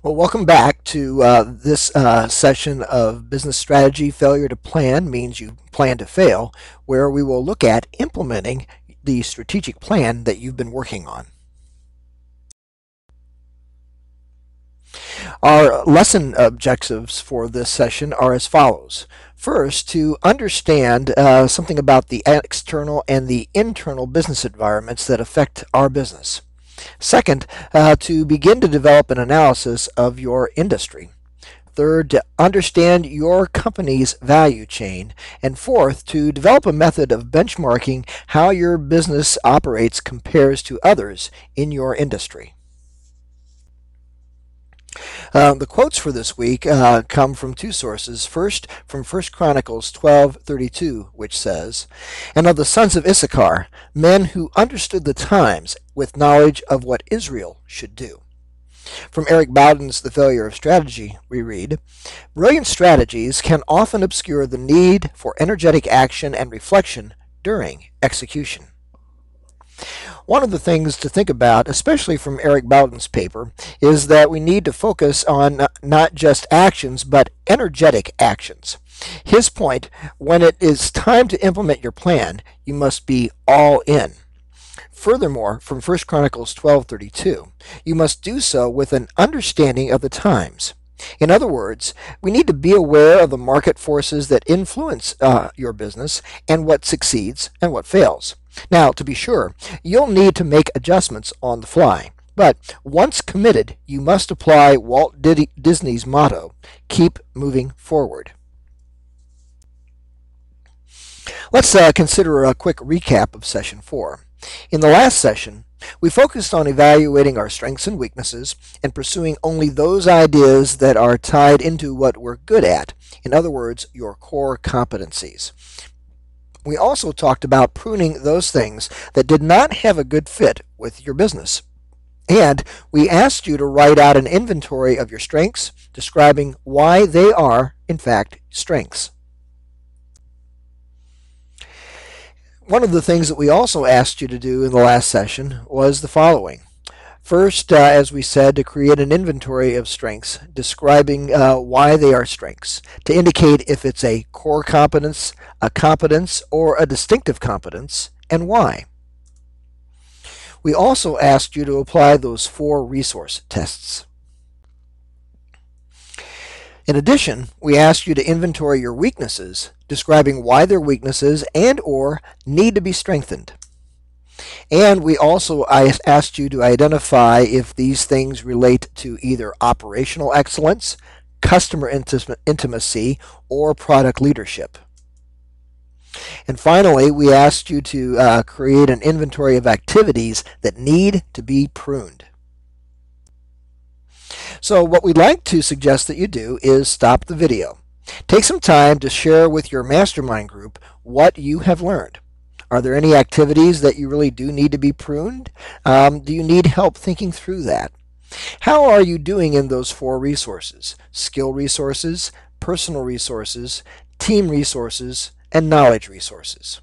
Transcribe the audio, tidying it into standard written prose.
Well, welcome back to this session of Business Strategy. Failure to plan means you plan to fail, where we will look at implementing the strategic plan that you've been working on. Our lesson objectives for this session are as follows. First, to understand something about the external and the internal business environments that affect our business. Second, to begin to develop an analysis of your industry. Third, to understand your company's value chain. And fourth, to develop a method of benchmarking how your business operates compares to others in your industry. The quotes for this week come from two sources. First, from 1 Chronicles 12:32, which says, "And of the sons of Issachar, men who understood the times with knowledge of what Israel should do." From Eric Bowden's The Failure of Strategy, we read, "Brilliant strategies can often obscure the need for energetic action and reflection during execution." One of the things to think about, especially from Eric Bowden's paper, is that we need to focus on not just actions, but energetic actions. His point, when it is time to implement your plan, you must be all in. Furthermore, from 1 Chronicles 12:32, you must do so with an understanding of the times. In other words, we need to be aware of the market forces that influence your business and what succeeds and what fails. Now, to be sure, you'll need to make adjustments on the fly, but once committed, you must apply Walt Disney's motto, keep moving forward. Let's consider a quick recap of Session 4. In the last session, we focused on evaluating our strengths and weaknesses and pursuing only those ideas that are tied into what we're good at, in other words, your core competencies. We also talked about pruning those things that did not have a good fit with your business. And we asked you to write out an inventory of your strengths, describing why they are, in fact, strengths. One of the things that we also asked you to do in the last session was the following. First, as we said, to create an inventory of strengths, describing why they are strengths, to indicate if it's a core competence, a competence, or a distinctive competence, and why. We also asked you to apply those 4 resource tests. In addition, we asked you to inventory your weaknesses, describing why they're weaknesses and/or need to be strengthened. And we also asked you to identify if these things relate to either operational excellence, customer intimacy, or product leadership. And finally, we asked you to create an inventory of activities that need to be pruned. So what we'd like to suggest that you do is stop the video. Take some time to share with your mastermind group what you have learned. Are there any activities that you really do need to be pruned? Do you need help thinking through that? How are you doing in those 4 resources? Skill resources, personal resources, team resources, and knowledge resources.